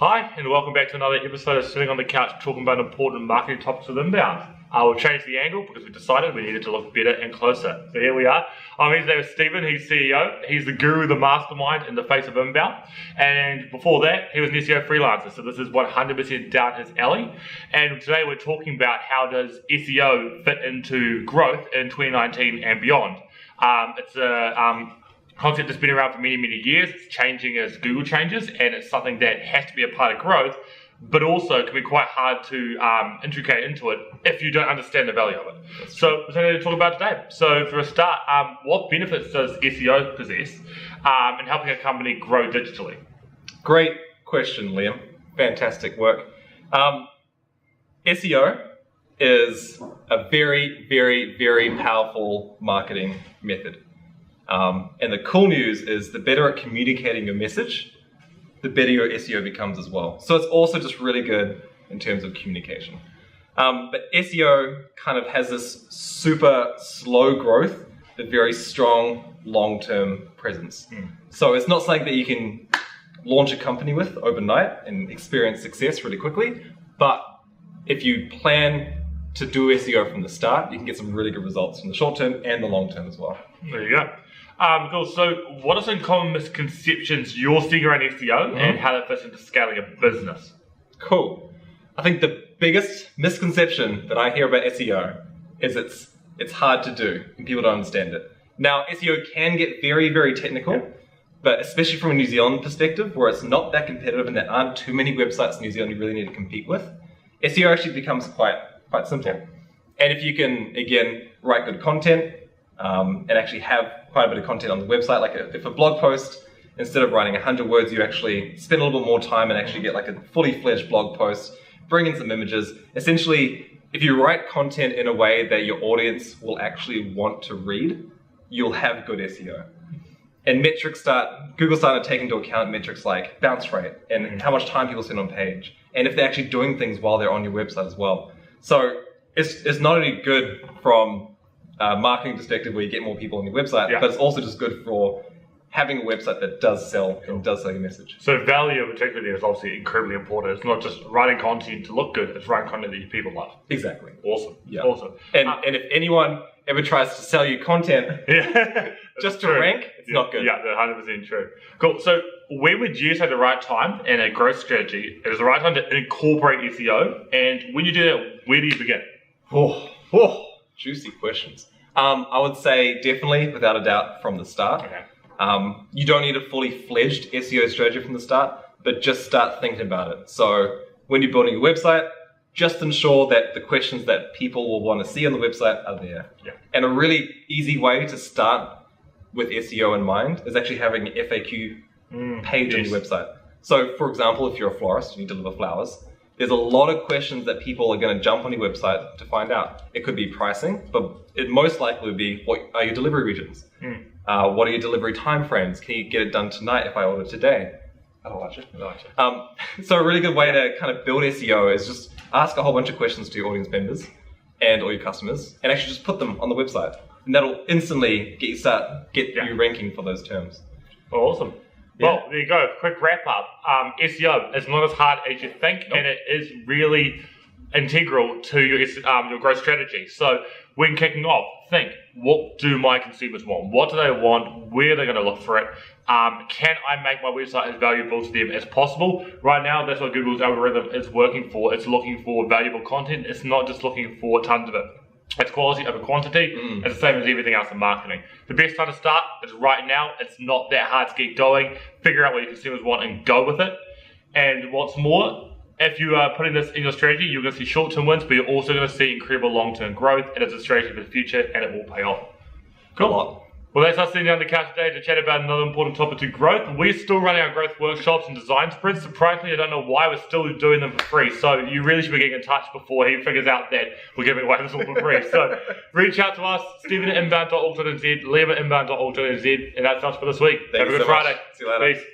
Hi, and welcome back to another episode of Sitting on the Couch talking about important marketing topics with inbound. We've changed the angle because we decided we needed to look better and closer. So here we are. His name is Stephen, he's CEO. He's the guru, the mastermind in the face of inbound. And before that, he was an SEO freelancer. So this is 100% down his alley. And today we're talking about how does SEO fit into growth in 2019 and beyond. It's a concept that's been around for many, many years. It's changing as Google changes, and it's something that has to be a part of growth, but also can be quite hard to integrate into it if you don't understand the value of it. So we're going to talk about today. So for a start, what benefits does SEO possess in helping a company grow digitally? Great question, Liam. Fantastic work. SEO is a very, very, very powerful marketing method. And the cool news is the better at communicating your message, the better your SEO becomes as well. So it's also just really good in terms of communication. But SEO kind of has this super slow growth, but very strong long-term presence. So it's not something that you can launch a company with overnight and experience success really quickly. But if you plan to do SEO from the start, you can get some really good results in the short term and the long term as well. There you go. Cool. So what are some common misconceptions you're seeing around SEO and how that fits into scaling a business? Cool. I think the biggest misconception that I hear about SEO is it's hard to do and people don't understand it. Now, SEO can get very, very technical, but especially from a New Zealand perspective where it's not that competitive and there aren't too many websites in New Zealand you really need to compete with, SEO actually becomes quite simple. And if you can, again, write good content, and actually have quite a bit of content on the website, like if a blog post, instead of writing 100 words, you actually spend a little bit more time and actually get like a fully fledged blog post, bring in some images. Essentially, if you write content in a way that your audience will actually want to read, you'll have good SEO. And Google started taking into account metrics like bounce rate and how much time people spend on page, and if they're actually doing things while they're on your website as well. So it's not only good from marketing perspective where you get more people on your website, but it's also just good for having a website that does sell and does sell your message. So value in particular is obviously incredibly important. It's not just writing content to look good, it's writing content that your people love. Exactly. Awesome. Yeah. Awesome. And if anyone ever tries to sell you content just to rank, it's not good. Yeah, 100% true. Cool. So when would you say the right time in a growth strategy is the right time to incorporate SEO? And when you do that, where do you begin? Juicy questions. I would say definitely, without a doubt, from the start. Okay. You don't need a fully fledged SEO strategy from the start, but just start thinking about it. So when you're building your website, just ensure that the questions that people will want to see on the website are there. Yeah. And a really easy way to start with SEO in mind is actually having an FAQ page on your website. So for example, if you're a florist and you deliver flowers, there's a lot of questions that people are going to jump on your website to find out. It could be pricing, but it most likely would be, what are your delivery regions? What are your delivery timeframes? Can you get it done tonight if I order today? I like it. So a really good way to kind of build SEO is just ask a whole bunch of questions to your audience members and all your customers, and actually just put them on the website. And that'll instantly get you ranking for those terms. Awesome. Well, there you go. Quick wrap up. SEO is not as hard as you think, and it is really integral to your growth strategy. So when kicking off, think, what do my consumers want? What do they want? Where are they going to look for it? Can I make my website as valuable to them as possible? Right now, that's what Google's algorithm is working for. It's looking for valuable content. It's not just looking for tons of it. It's quality over quantity. It's the same as everything else in marketing. The best time to start is right now. It's not that hard to get going. Figure out what your consumers want and go with it. And what's more, if you are putting this in your strategy, you're going to see short-term wins, but you're also going to see incredible long-term growth. It is a strategy for the future, and it will pay off. Cool. Well, that's us sitting down on the couch today to chat about another important topic to growth. We're still running our growth workshops and design sprints. Surprisingly, I don't know why we're still doing them for free. So you really should be getting in touch before he figures out that we're giving away this all for free. So reach out to us, Stephen@inbound.org.nz, Liam@inbound.org.nz, and that's us for this week. Have a good Friday. See you later. Peace.